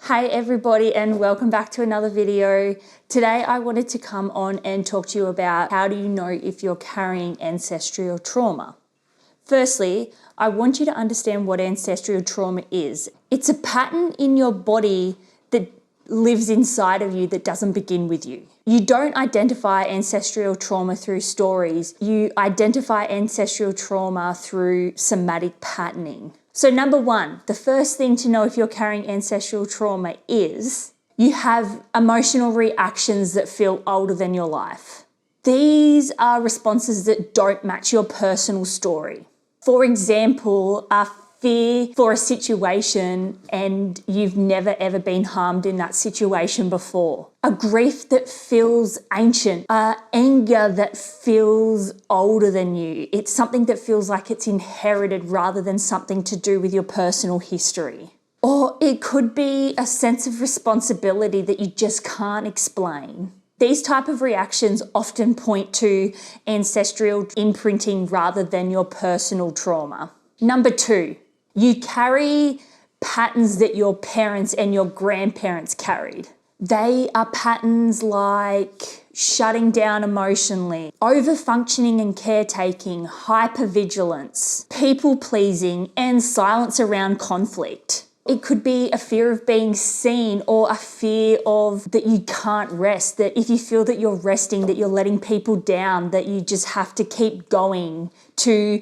Hey everybody, and welcome back to another video. Today I wanted to come on and talk to you about how do you know if you're carrying ancestral trauma. Firstly, I want you to understand what ancestral trauma is. It's a pattern in your body that lives inside of you that doesn't begin with you. You don't identify ancestral trauma through stories. You identify ancestral trauma through somatic patterning. So number one, the first thing to know if you're carrying ancestral trauma is you have emotional reactions that feel older than your life. These are responses that don't match your personal story. For example, a fear for a situation and you've never ever been harmed in that situation before. A grief that feels ancient, anger that feels older than you. It's something that feels like it's inherited rather than something to do with your personal history. Or it could be a sense of responsibility that you just can't explain. These type of reactions often point to ancestral imprinting rather than your personal trauma. Number two, you carry patterns that your parents and your grandparents carried. They are patterns like shutting down emotionally, over-functioning and caretaking, hypervigilance, people-pleasing, and silence around conflict. It could be a fear of being seen or a fear of that you can't rest, that if you feel that you're resting, that you're letting people down, that you just have to keep going to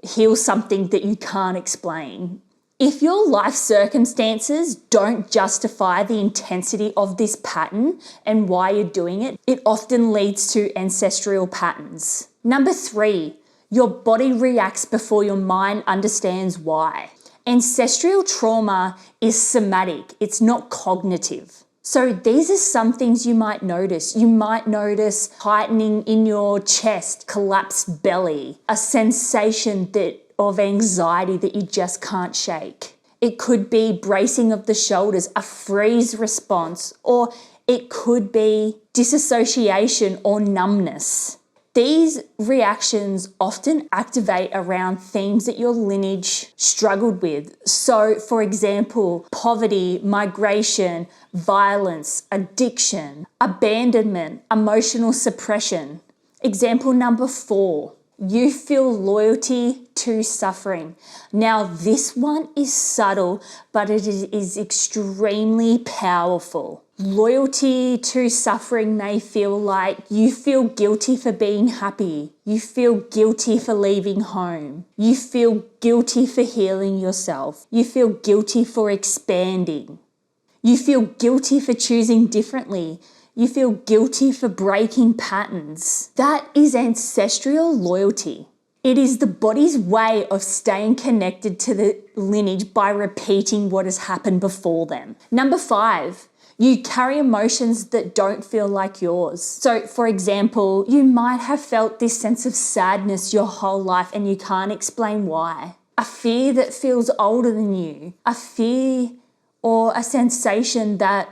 heal something that you can't explain. If your life circumstances don't justify the intensity of this pattern and why you're doing it, it often leads to ancestral patterns. Number three, your body reacts before your mind understands why. Ancestral trauma is somatic, it's not cognitive. So these are some things you might notice. You might notice tightening in your chest, collapsed belly, a sensation of anxiety that you just can't shake. It could be bracing of the shoulders, a freeze response, or it could be disassociation or numbness. These reactions often activate around themes that your lineage struggled with. So, for example, poverty, migration, violence, addiction, abandonment, emotional suppression. Example number 4, you feel loyalty to suffering. Now, this one is subtle, but it is extremely powerful. Loyalty to suffering may feel like you feel guilty for being happy. You feel guilty for leaving home. You feel guilty for healing yourself. You feel guilty for expanding. You feel guilty for choosing differently. You feel guilty for breaking patterns. That is ancestral loyalty. It is the body's way of staying connected to the lineage by repeating what has happened before them. Number 5, you carry emotions that don't feel like yours. So, for example, you might have felt this sense of sadness your whole life and you can't explain why. A fear that feels older than you. A fear or a sensation that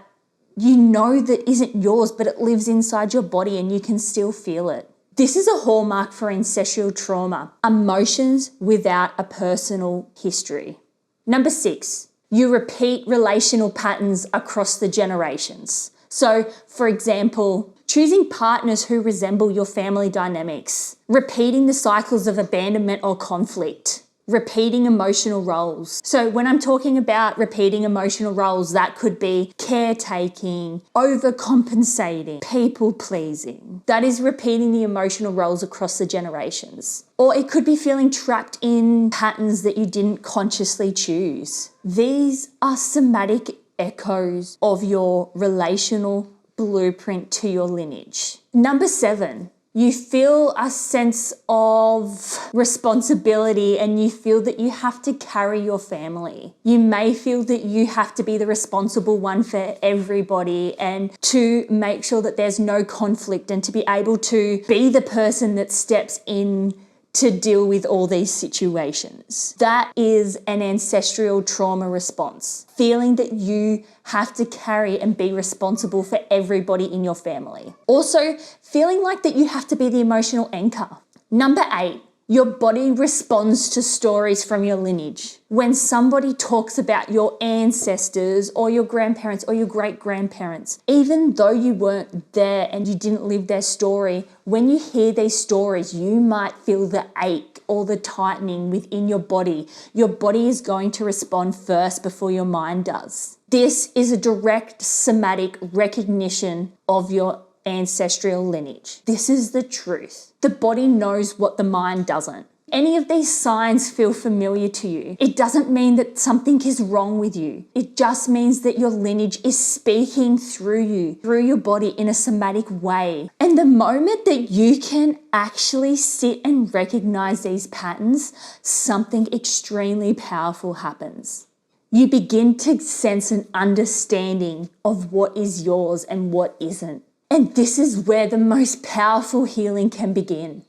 you know that isn't yours, but it lives inside your body and you can still feel it. This is a hallmark for ancestral trauma, emotions without a personal history. Number 6, you repeat relational patterns across the generations. So, for example, choosing partners who resemble your family dynamics, repeating the cycles of abandonment or conflict, repeating emotional roles. So when I'm talking about repeating emotional roles, that could be caretaking, overcompensating, people-pleasing. That is repeating the emotional roles across the generations. Or it could be feeling trapped in patterns that you didn't consciously choose. These are somatic echoes of your relational blueprint to your lineage. Number 7, you feel a sense of responsibility and you feel that you have to carry your family. You may feel that you have to be the responsible one for everybody and to make sure that there's no conflict and to be able to be the person that steps in to deal with all these situations. That is an ancestral trauma response. Feeling that you have to carry and be responsible for everybody in your family. Also, feeling like that you have to be the emotional anchor. Number 8, Your body responds to stories from your lineage. When somebody talks about your ancestors or your grandparents or your great-grandparents, even though you weren't there and you didn't live their story, when you hear these stories, you might feel the ache or the tightening within your body. Your body is going to respond first before your mind does. This is a direct somatic recognition of your ancestral lineage. This is the truth. The body knows what the mind doesn't. Any of these signs feel familiar to you, it doesn't mean that something is wrong with you. It just means that your lineage is speaking through you, through your body in a somatic way. And the moment that you can actually sit and recognize these patterns, something extremely powerful happens. You begin to sense an understanding of what is yours and what isn't. And this is where the most powerful healing can begin.